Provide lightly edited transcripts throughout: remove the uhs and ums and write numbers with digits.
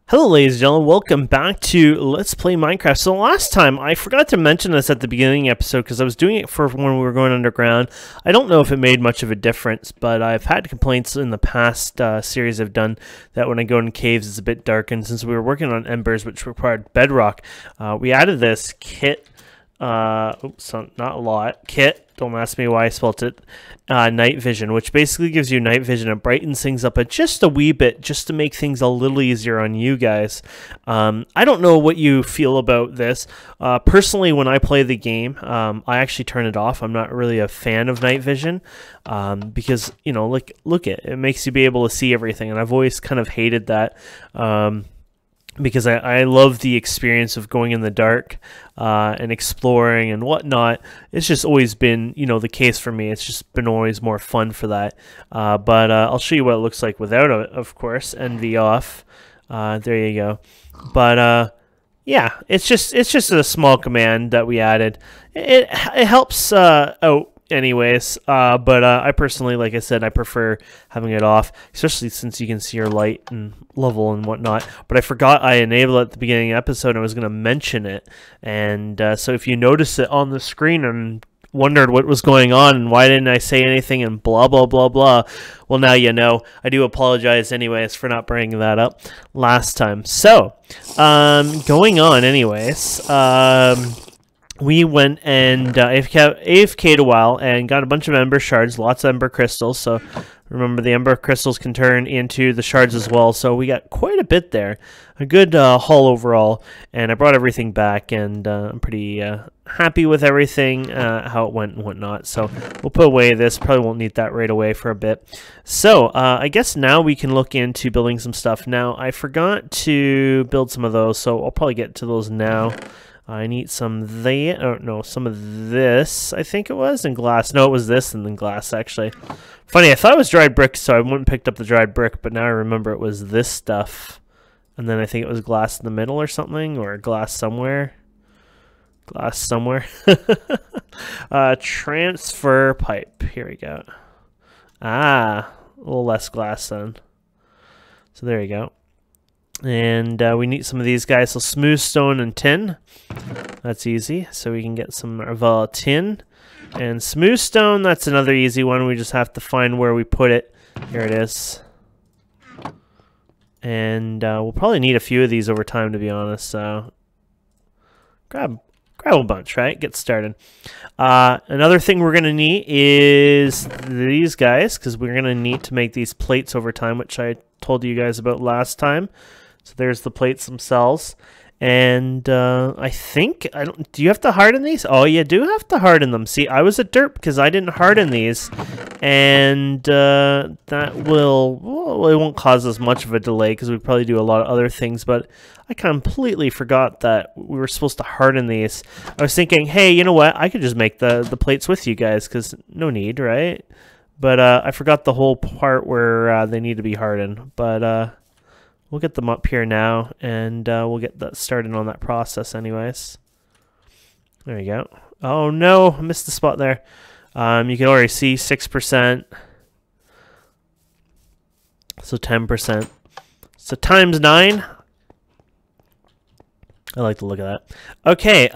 Hello ladies and gentlemen, welcome back to Let's Play Minecraft. So last time, I forgot to mention this at the beginning episode because I was doing it for when we were going underground. I don't know if it made much of a difference, but I've had complaints in the past series I've done that when I go in caves it's a bit dark, and since we were working on Embers, which required bedrock, we added this kit, oops, not a lot, kit. Don't ask me why I spelled it. Night vision, which basically gives you night vision and brightens things up just a wee bit, just to make things a little easier on you guys. I don't know what you feel about this. Personally, when I play the game, I actually turn it off. I'm not really a fan of night vision because, you know, look it makes you be able to see everything, and I've always kind of hated that. Because I love the experience of going in the dark and exploring and whatnot. It's just always been, you know, the case for me. It's just been always more fun for that. But I'll show you what it looks like without it, of course. NV off. There you go. But yeah, it's just a small command that we added. It helps out anyways, but I personally, like I said, I prefer having it off, especially since you can see your light and level and whatnot. But I forgot I enabled it at the beginning of the episode, and I was going to mention it, and so if you notice it on the screen and wondered what was going on and why didn't I say anything and blah blah blah blah, well, now you know. I do apologize anyways for not bringing that up last time. So going on anyways, we went and AFK'd a while and got a bunch of Ember shards, lots of Ember crystals. So remember, the Ember crystals can turn into the shards as well. So we got quite a bit there. A good haul overall. And I brought everything back, and I'm pretty happy with everything, how it went and whatnot. So we'll put away this. Probably won't need that right away for a bit. So I guess now we can look into building some stuff. Now, I forgot to build some of those, so I'll probably get to those now. I need some of this, I think it was, and glass. No, it was this and then glass, actually. Funny, I thought it was dried brick, so I wouldn't have picked up the dried brick, but now I remember it was this stuff. And then I think it was glass in the middle or something, or glass somewhere. Glass somewhere. Transfer pipe. Here we go. Ah, a little less glass then. So there you go. And we need some of these guys, so smooth stone and tin. That's easy, so we can get some of tin. And smooth stone, that's another easy one. We just have to find where we put it. Here it is. And we'll probably need a few of these over time, to be honest, so grab a bunch, right? Get started. Another thing we're going to need is these guys, because we're going to need to make these plates over time, which I told you guys about last time. So there's the plates themselves. And I think, do you have to harden these? Oh, you do have to harden them. See, I was a derp because I didn't harden these. And that will, well, it won't cause us much of a delay because we probably do a lot of other things. But I completely forgot that we were supposed to harden these. I was thinking, hey, you know what? I could just make the plates with you guys because no need, right? But I forgot the whole part where they need to be hardened. But we'll get them up here now, and we'll get that started on that process anyways. There you go. Oh no, I missed the spot there. You can already see 6%. So 10%. So times 9. I like the look of that. Okay,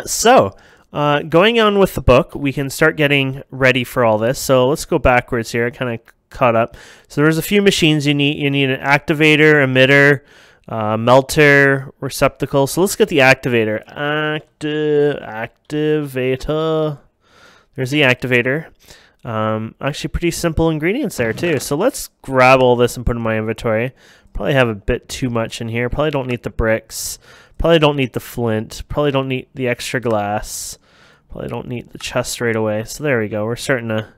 so going on with the book, we can start getting ready for all this. So let's go backwards here. I kind of caught up. So there's a few machines you need. You need an activator, emitter, melter, receptacle. So let's get the activator. Activator. There's the activator. Actually pretty simple ingredients there too. So let's grab all this and put in my inventory. Probably have a bit too much in here. Probably don't need the bricks. Probably don't need the flint. Probably don't need the extra glass. Probably don't need the chest right away. So there we go. We're starting to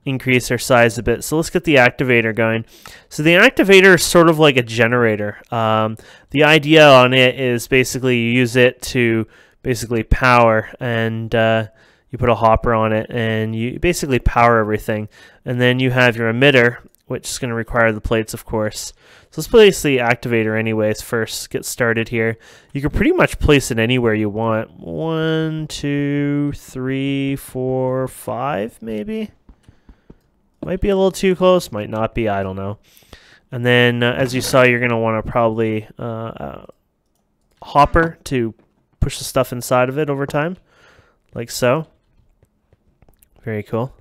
increase our size a bit. So let's get the activator going. So the activator is sort of like a generator. The idea on it is basically you use it to basically power, and you put a hopper on it and you basically power everything. And then you have your emitter, which is going to require the plates, of course. So let's place the activator anyways first. Get started here. You can pretty much place it anywhere you want. 1, 2, 3, 4, 5 maybe. Might be a little too close, might not be, I don't know. And then, as you saw, you're going to want to probably hopper to push the stuff inside of it over time, like so. Very cool.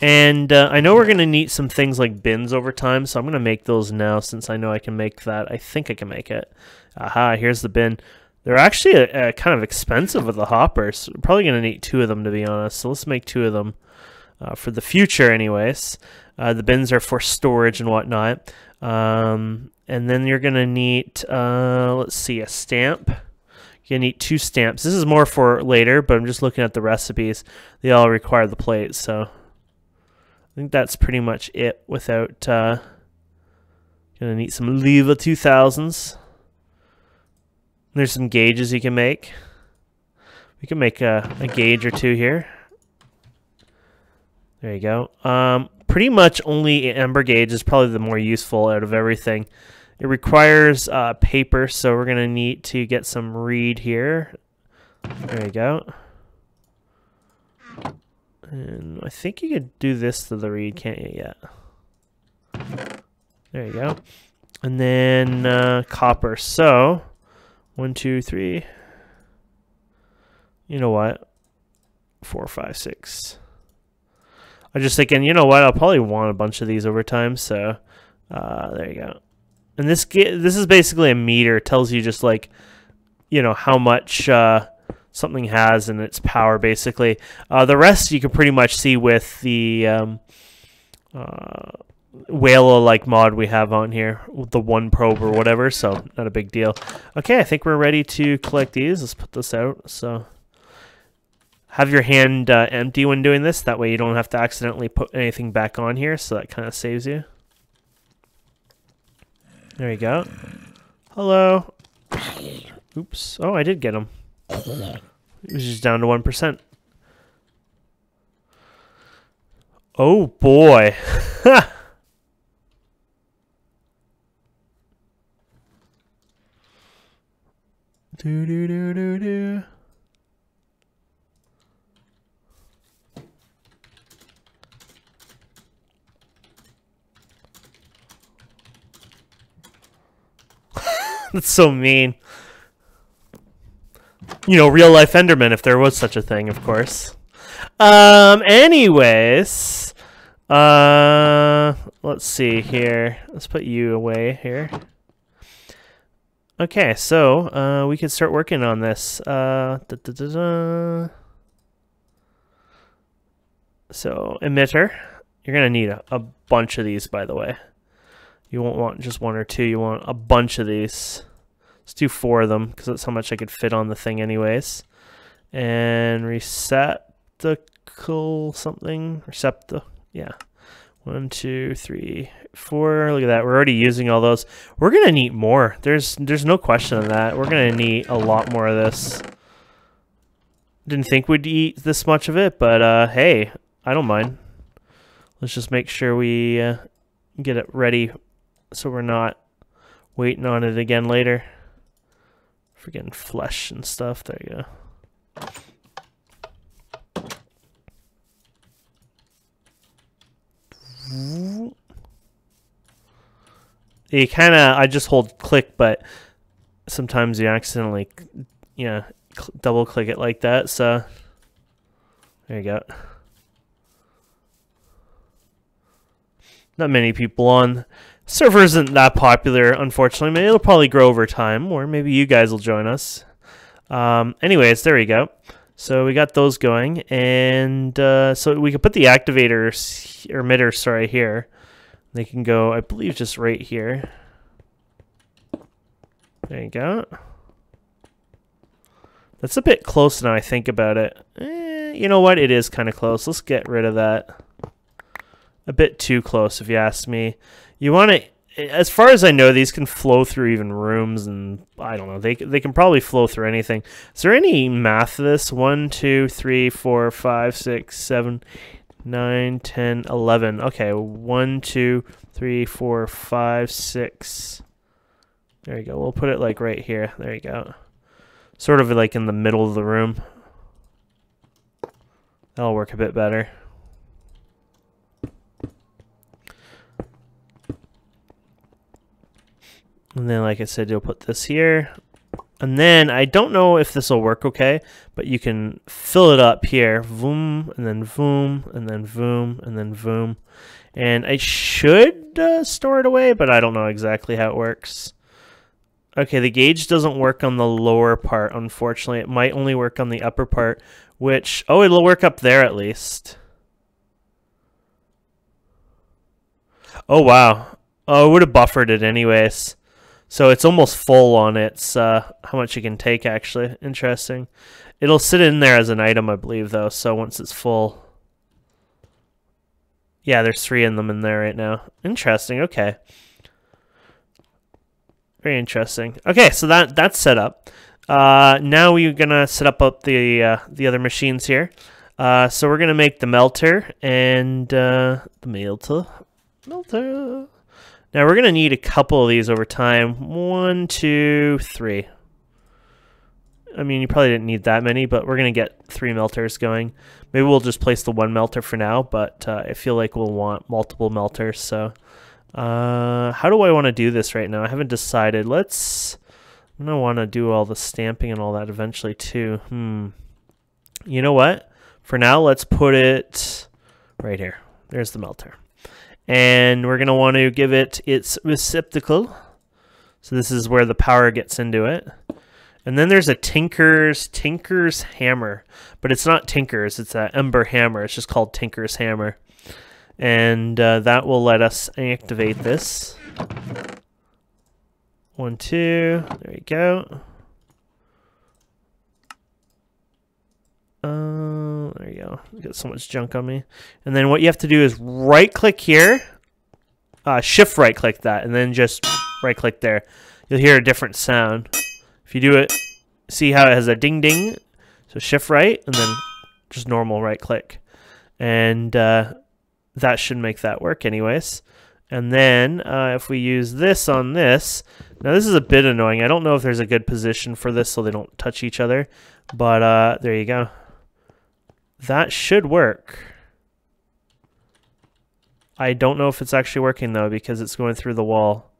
And I know we're going to need some things like bins over time, so I'm going to make those now since I know I can make that. I think I can make it. Aha, here's the bin. They're actually kind of expensive with the hoppers. We're probably going to need 2 of them, to be honest, so let's make 2 of them for the future anyways. The bins are for storage and whatnot. And then you're going to need, let's see, a stamp. You're going to need 2 stamps. This is more for later, but I'm just looking at the recipes. They all require the plate, so I think that's pretty much it without, going to need some Leva 2000s. There's some gauges you can make. We can make a gauge or 2 here. There you go. Pretty much only an ember gauge is probably the more useful out of everything. It requires paper, so we're going to need to get some reed here. There you go. And I think you could do this to the reed, can't you? Yeah. There you go. And then copper. So, 1, 2, 3. You know what? 4, 5, 6. I'm just thinking, you know what? I'll probably want a bunch of these over time. So, there you go. And this is basically a meter. It tells you just like, you know, how much something has in its power, basically. The rest you can pretty much see with the Whale-like mod we have on here, with the 1 probe or whatever, so not a big deal. Okay, I think we're ready to collect these. Let's put this out. So have your hand empty when doing this. That way you don't have to accidentally put anything back on here, so that kind of saves you. There you go. Hello. Oops. Oh, I did get him. It was just down to 1%. Oh boy. Do do do do do. That's so mean. You know, real life Enderman, if there was such a thing, of course. Anyways, let's see here. Let's put you away here. Okay, so we could start working on this. So emitter, you're gonna need a bunch of these, by the way. You won't want just 1 or 2. You want a bunch of these. Let's do 4 of them because that's how much I could fit on the thing, anyways. And receptacle something. Yeah. 1, 2, 3, 4. Look at that. We're already using all those. We're gonna need more. There's no question of that. We're gonna need a lot more of this. Didn't think we'd eat this much of it, but hey, I don't mind. Let's just make sure we get it ready so we're not waiting on it again later. Forgetting flesh and stuff. There you go. You kind of, I just hold click, but sometimes you accidentally, double click it like that. So there you go. Not many people on. Server isn't that popular, unfortunately. Maybe it'll probably grow over time, or maybe you guys will join us. Anyways, there we go. So we got those going, and so we can put the activators, or emitters, sorry, here. They can go, I believe, just right here. There you go. That's a bit close now I think about it. You know what? It is kind of close. Let's get rid of that. A bit too close, if you ask me. You want to, as far as I know, these can flow through even rooms, and I don't know. They can probably flow through anything. Is there any math to this? 1, 2, 3, 4, 5, 6, 7, 9, 10, 11. Okay, 1, 2, 3, 4, 5, 6. There you go. We'll put it like right here. There you go. Sort of like in the middle of the room. That'll work a bit better. And then, like I said, you'll put this here. And then, I don't know if this will work okay, but you can fill it up here. Voom, and then voom, and then voom, and then voom. And I should store it away, but I don't know exactly how it works. Okay, the gauge doesn't work on the lower part, unfortunately. It might only work on the upper part, which... Oh, it'll work up there at least. Oh, wow. Oh, it would have buffered it anyways. So it's almost full on its how much you can take, actually. Interesting. It'll sit in there as an item, I believe, though. So once it's full... Yeah, there's 3 in them in there right now. Interesting, okay. Very interesting. Okay, so that's set up. Now we're going to set up the other machines here. So we're going to make the melter and the melter. Now we're going to need a couple of these over time. 1, 2, 3. I mean, you probably didn't need that many, but we're going to get 3 melters going. Maybe we'll just place the 1 melter for now, but I feel like we'll want multiple melters. So how do I want to do this right now? I haven't decided. I'm going to want to do all the stamping and all that eventually too. You know what? For now, let's put it right here. There's the melter. And we're going to want to give it its receptacle. So this is where the power gets into it. And then there's a Tinker's hammer. But it's not Tinker's, it's an Ember hammer. It's just called Tinker's hammer. And that will let us activate this. 1, 2, there you go. There you go. Got so much junk on me. And then what you have to do is right-click here, shift right-click that, and then just right-click there. You'll hear a different sound. If you do it, see how it has a ding-ding? So shift right, and then just normal right-click. And that should make that work anyways. And then if we use this on this, now this is a bit annoying. I don't know if there's a good position for this so they don't touch each other. But there you go. That should work. I don't know if it's actually working though because it's going through the wall,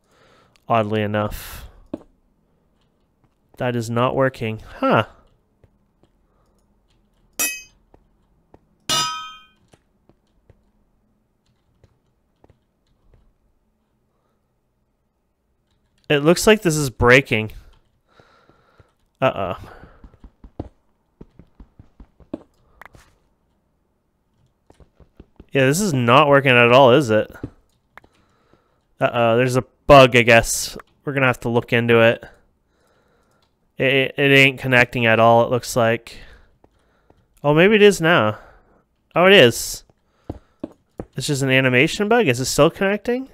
oddly enough. That is not working. Huh. It looks like this is breaking. Uh-oh. Yeah, this is not working at all, is it? Uh-oh, there's a bug, I guess. We're gonna have to look into it. It ain't connecting at all, it looks like. Oh, maybe it is now. Oh, it is. It's just an animation bug? Is it still connecting?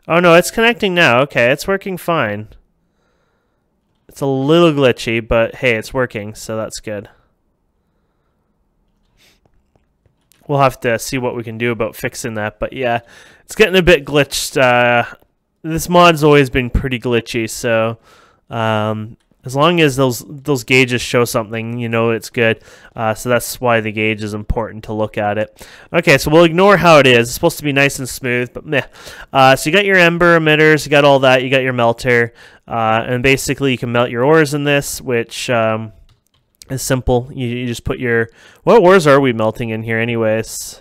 Oh, no, it's connecting now. Okay, it's working fine. It's a little glitchy, but hey, it's working, so that's good. We'll have to see what we can do about fixing that, but yeah, it's getting a bit glitched. This mod's always been pretty glitchy, so as long as those gauges show something, you know it's good. So that's why the gauge is important to look at it. Okay, so we'll ignore how it is. It's supposed to be nice and smooth, but meh. So you got your ember emitters, you got all that, you got your melter, and basically you can melt your ores in this, which is simple. You just put your... What ores are we melting in here anyways?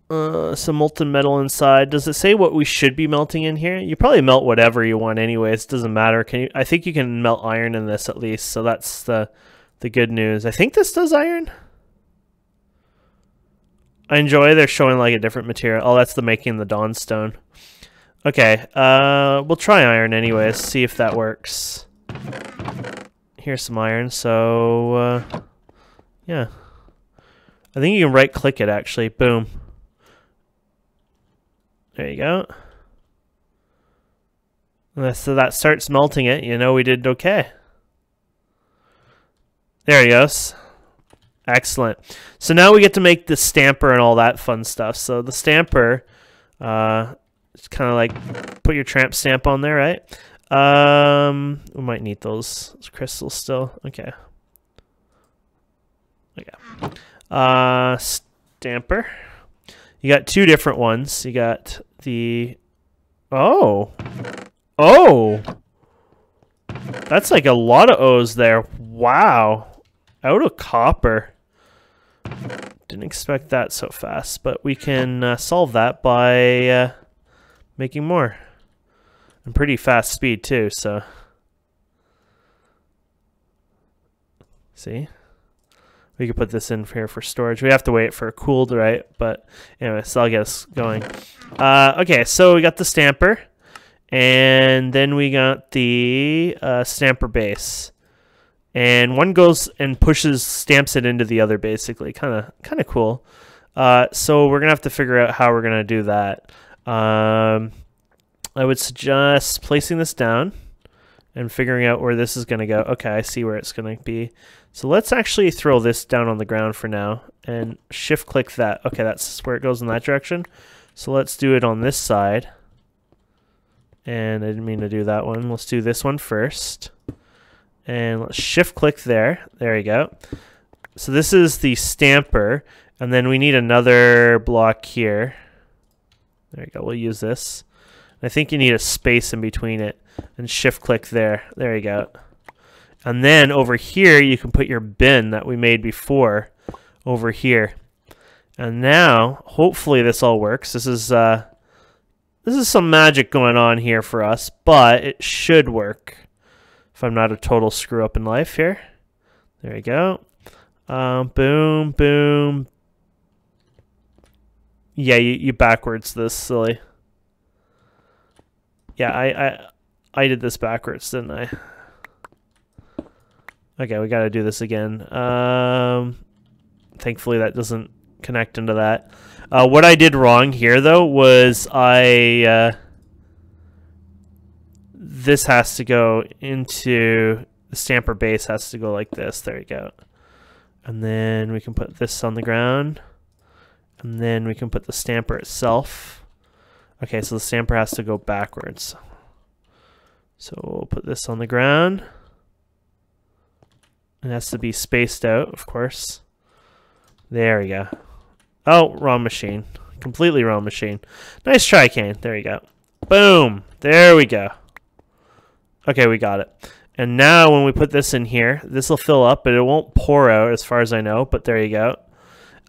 Some molten metal inside. Does it say what we should be melting in here? You probably melt whatever you want anyways. It doesn't matter. I think you can melt iron in this at least, so that's the good news. I think this does iron. I enjoy they're showing like a different material. Oh, that's the making the dawnstone. Okay, we'll try iron anyways, see if that works. Here's some iron, so yeah. I think you can right click it actually. Boom. There you go. So that starts melting it. You know we did okay. There he goes. Excellent. So now we get to make the stamper and all that fun stuff. So the stamper, it's kind of like put your tramp stamp on there, right? We might need those crystals still. Okay. Okay. Stamper. You got two different ones. You got the... Oh! Oh! That's like a lot of O's there. Wow. Out of copper. Didn't expect that so fast, but we can solve that by making more. And pretty fast speed too, so... See? We could put this in here for storage. We have to wait for it cooled, right? But anyway, so I'll get us going. Okay, so we got the stamper. And then we got the stamper base. And one goes and stamps it into the other, basically. Kind of cool. So we're going to have to figure out how we're going to do that. I would suggest placing this down and figuring out where this is going to go. Okay, I see where it's going to be. So let's actually throw this down on the ground for now and shift click that. Okay, that's where it goes in that direction. So let's do it on this side. And I didn't mean to do that one. Let's do this one first. And let's shift click there. There you go. So this is the stamper. And then we need another block here. There you go. We'll use this. I think you need a space in between it. And shift click there. There you go. And then over here you can put your bin that we made before over here. And now hopefully this all works. This is some magic going on here for us, but it should work if I'm not a total screw up in life here. There you go. Boom, boom. Yeah, you backwards this, silly. Yeah, I did this backwards, didn't I? Okay, we got to do this again. Thankfully that doesn't connect into that. What I did wrong here, though, was this has to go into... The stamper base has to go like this. There you go. And then we can put this on the ground. And then we can put the stamper itself. Okay, so the stamper has to go backwards. So we'll put this on the ground. It has to be spaced out, of course. There we go. Oh, wrong machine. Completely wrong machine. Nice try, Kane. There you go. Boom. There we go. Okay, we got it. And now when we put this in here, this will fill up, but it won't pour out as far as I know, but there you go.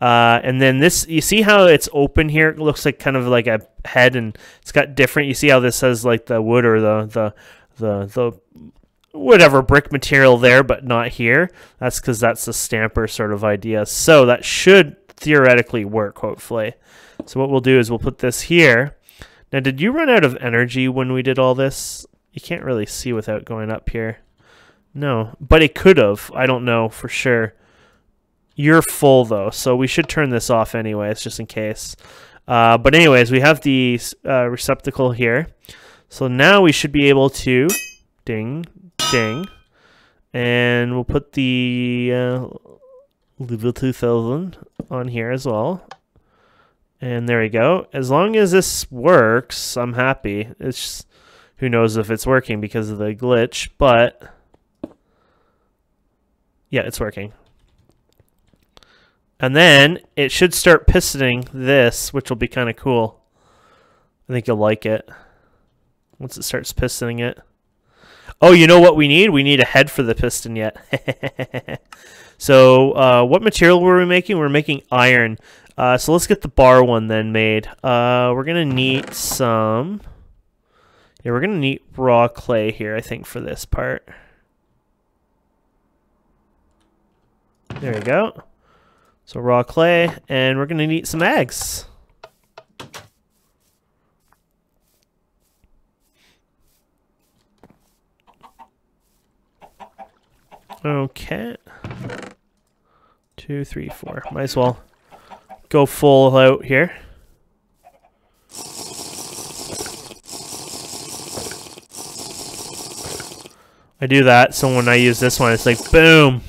And then this, you see how it's open here? It looks like kind of like a head, and it's got different. You see how this has like the wood or the whatever brick material there, but not here. That's because that's the stamper sort of idea. So that should theoretically work, hopefully. So what we'll do is we'll put this here. Now, did you run out of energy when we did all this? You can't really see without going up here. No, but it could have. I don't know for sure. You're full, though, so we should turn this off anyways, just in case. But anyways, we have the receptacle here. So now we should be able to... Ding, ding. And we'll put the level 2000 on here as well. And there we go. As long as this works, I'm happy. It's just, who knows if it's working because of the glitch, but yeah, it's working. And then it should start pistoning this, which will be kind of cool. I think you'll like it once it starts pistoning it. Oh, you know what we need? We need a head for the piston yet. So what material were we making? We're making iron. So let's get the bar one then made. We're going to need some... Yeah, we're going to need raw clay here, I think, for this part. There we go. So raw clay, and we're going to need some eggs. Okay. 2, 3, 4. Might as well go full out here. I do that, so when I use this one, it's like, boom.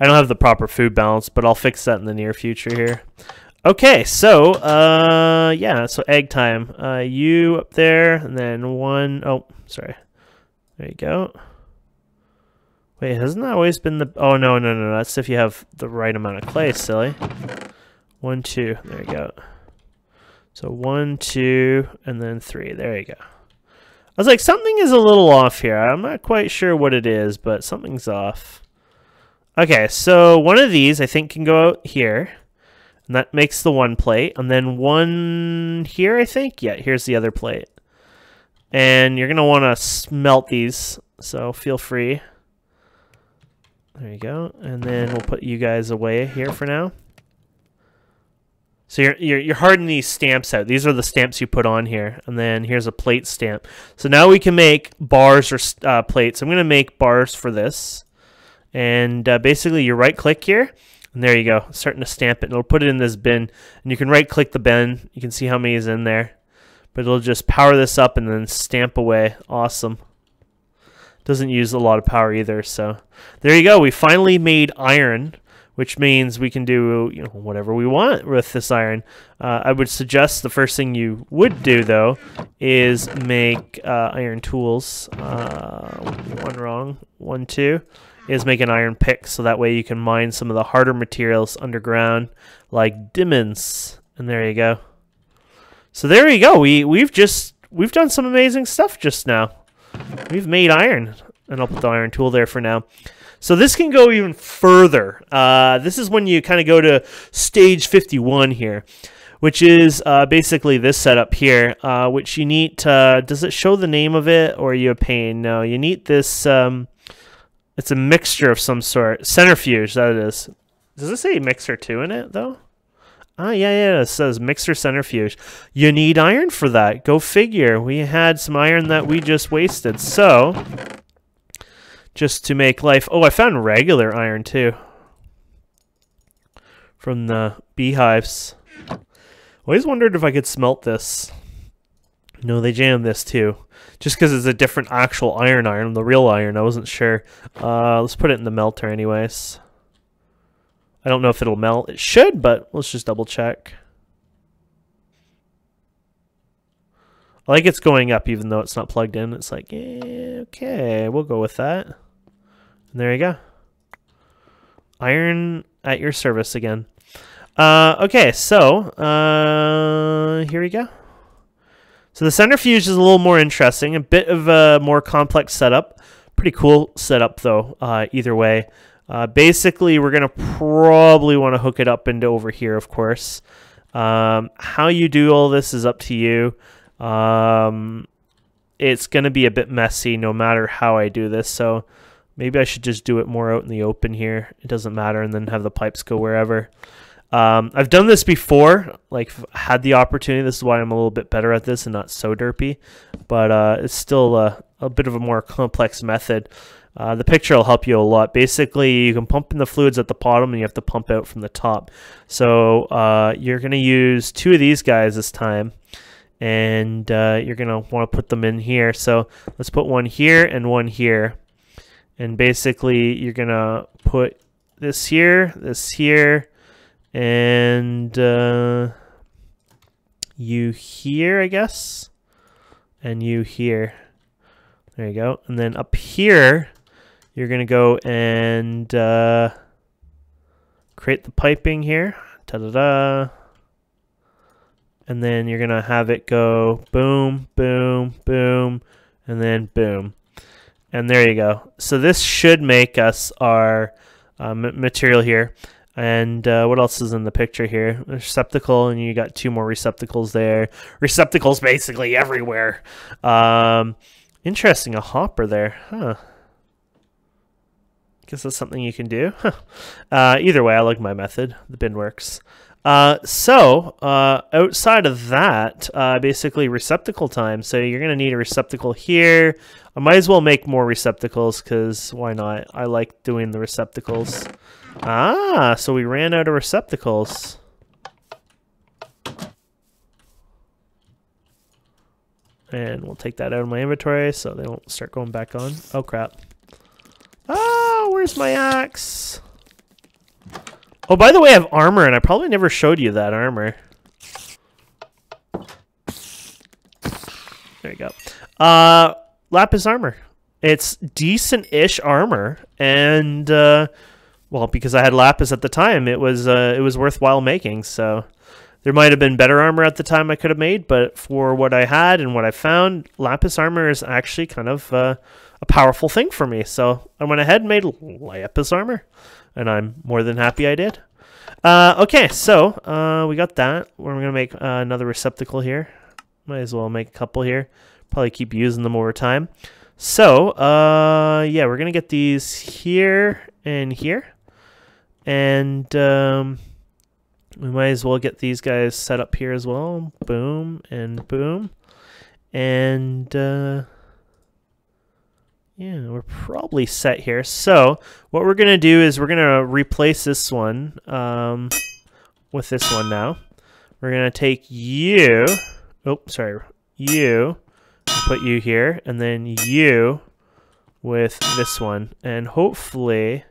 I don't have the proper food balance, but I'll fix that in the near future here. Okay, so, yeah, so egg time. You up there, and then one, oh, sorry. There you go. Wait, hasn't that always been the... Oh, no, no, no. That's if you have the right amount of clay, silly. 1, 2. There you go. So 1, 2, and then 3. There you go. I was like, something is a little off here. I'm not quite sure what it is, but something's off. Okay, so one of these, I think, can go out here. And that makes the one plate. And then one here, I think. Yeah, here's the other plate. And you're going to want to smelt these, so feel free. There you go. And then we'll put you guys away here for now. So you're hardening these stamps out. These are the stamps you put on here. And then here's a plate stamp. So now we can make bars or plates. I'm going to make bars for this. And basically you right click here. And there you go. Starting to stamp it. And it'll put it in this bin. And you can right click the bin. You can see how many is in there. But it'll just power this up and then stamp away. Awesome. Doesn't use a lot of power either. So there you go. We finally made iron, which means we can do whatever we want with this iron. I would suggest the first thing you would do, though, is make iron tools. 1 wrong. 1, 2 is make an iron pick, so that way you can mine some of the harder materials underground, like diamonds. And there you go. So there you go. We've done some amazing stuff just now. We've made iron, and I'll put the iron tool there for now. So this can go even further. This is when you kind of go to stage 51 here, which is basically this setup here, which you need to... Does it show the name of it, or are you a pain? No, you need this... it's a mixture of some sort. Centrifuge, that it is. Does it say mixer 2 in it, though? Yeah, it says mixer centrifuge. You need iron for that. Go figure. We had some iron that we just wasted. So, just to make life... Oh, I found regular iron, too. From the beehives. Always wondered if I could smelt this. No, they jammed this, too. Just because it's a different actual iron. The real iron, I wasn't sure. Let's put it in the melter anyways. I don't know if it'll melt. It should, but let's just double check. I like it's going up even though it's not plugged in. It's like, yeah, okay, we'll go with that. And there you go. Iron at your service again. Okay, so here we go. So the centrifuge is a little more interesting. A bit of a more complex setup. Pretty cool setup though, either way. Basically, we're going to probably want to hook it up into over here, of course. How you do all this is up to you. It's going to be a bit messy no matter how I do this, so maybe I should just do it more out in the open here. It doesn't matter, and then have the pipes go wherever. I've done this before, like had the opportunity. This is why I'm a little bit better at this and not so derpy, but it's still a bit of a more complex method. The picture will help you a lot. Basically, you can pump in the fluids at the bottom and you have to pump out from the top. So you're going to use 2 of these guys this time, and you're going to want to put them in here. So let's put one here and one here. And basically, you're going to put this here, and you here, I guess, and you here. There you go. And then up here, you're going to go and create the piping here. Ta-da-da. And then you're going to have it go boom, boom, boom, and then boom. And there you go. So this should make us our material here. And what else is in the picture here? A receptacle, and you got 2 more receptacles there. Receptacles basically everywhere. Interesting, a hopper there. Huh. Guess that's something you can do. Either way, I like my method. The bin works. So, outside of that, basically receptacle time. So you're going to need a receptacle here. I might as well make more receptacles because why not? I like doing the receptacles. Ah, so we ran out of receptacles. And we'll take that out of my inventory so they won't start going back on. Oh, crap. Oh, where's my axe? Oh, by the way, I have armor, and I probably never showed you that armor. There you go. Lapis armor. It's decent-ish armor, and well, because I had lapis at the time, it was worthwhile making. So there might have been better armor at the time I could have made, but for what I had and what I found, lapis armor is actually kind of a powerful thing for me. So I went ahead and made lapis armor, and I'm more than happy I did. Okay, so we got that. We're gonna make another receptacle here. Might as well make a couple here. Probably keep using them over time. So, yeah, we're going to get these here and here. And we might as well get these guys set up here as well. Boom and boom. And, yeah, we're probably set here. So, what we're going to do is we're going to replace this one with this one now. We're going to take you. Oh, sorry. You. Put you here, and then you with this one, and hopefully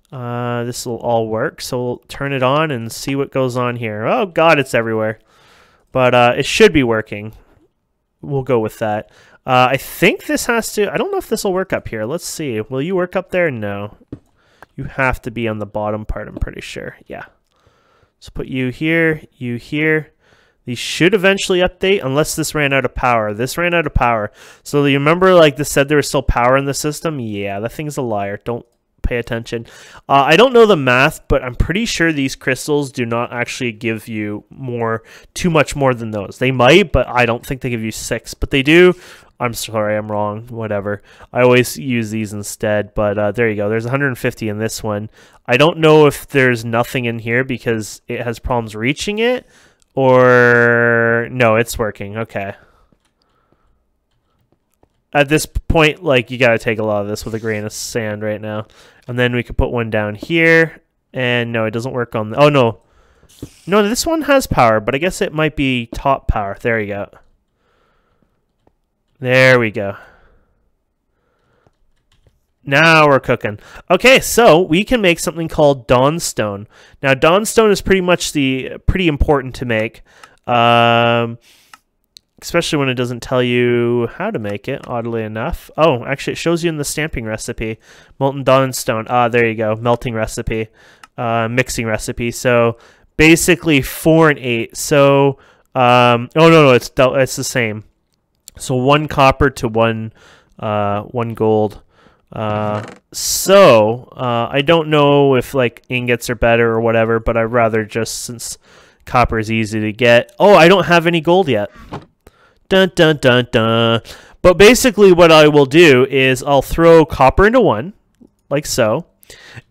this will all work. So we'll turn it on and see what goes on here. Oh god, it's everywhere, but it should be working. We'll go with that. I think this has to, I don't know if this will work up here. Let's see. Will you work up there? No, you have to be on the bottom part, I'm pretty sure. Yeah, let's put you here, you here. These should eventually update unless this ran out of power. This ran out of power. So you remember like this said there was still power in the system? Yeah, that thing's a liar. Don't pay attention. I don't know the math, but I'm pretty sure these crystals do not actually give you too much more than those. They might, but I don't think they give you 6. But they do. I'm sorry, I'm wrong. Whatever. I always use these instead. But there you go. There's 150 in this one. I don't know if there's nothing in here because it has problems reaching it. Or no, it's working. Okay. At this point, like, you gotta take a lot of this with a grain of sand right now. And then we could put one down here. And no, it doesn't work on the, oh no. No, this one has power, but I guess it might be top power. There you go. There we go. Now we're cooking. Okay, so we can make something called dawnstone. Now, dawnstone is pretty important to make, especially when it doesn't tell you how to make it. Oddly enough, oh, actually, it shows you in the stamping recipe, molten dawnstone. Ah, there you go, melting recipe, mixing recipe. So basically 4 and 8. So, oh no, it's the same. So 1 copper to 1 gold. I don't know if like ingots are better or whatever, but I'd rather just, since copper is easy to get. Oh, I don't have any gold yet. Dun dun dun dun. But basically what I will do is I'll throw copper into one, like so,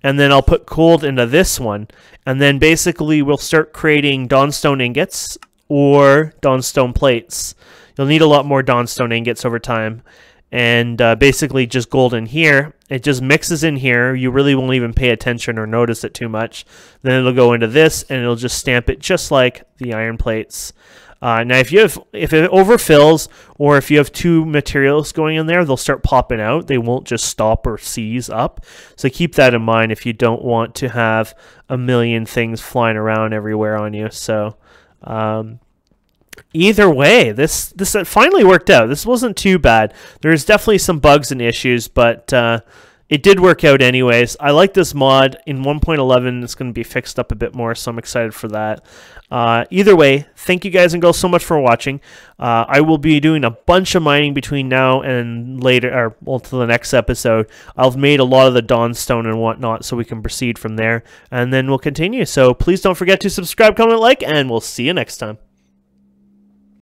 and then I'll put gold into this one, and then basically we'll start creating dawnstone ingots or dawnstone plates. You'll need a lot more dawnstone ingots over time. And basically just gold in here. It just mixes in here. You really won't even pay attention or notice it too much. Then it'll go into this, and it'll just stamp it just like the iron plates. Now, if it overfills, or if you have 2 materials going in there, they'll start popping out. They won't just stop or seize up. So keep that in mind if you don't want to have a million things flying around everywhere on you. So either way, this finally worked out. This wasn't too bad. There's definitely some bugs and issues, but it did work out anyways. I like this mod. In 1.11, it's going to be fixed up a bit more, so I'm excited for that. Either way, thank you guys and girls so much for watching. I will be doing a bunch of mining between now and later, or well, to the next episode. I've made a lot of the dawnstone and whatnot, so we can proceed from there, and then we'll continue. So please don't forget to subscribe, comment, like, and we'll see you next time.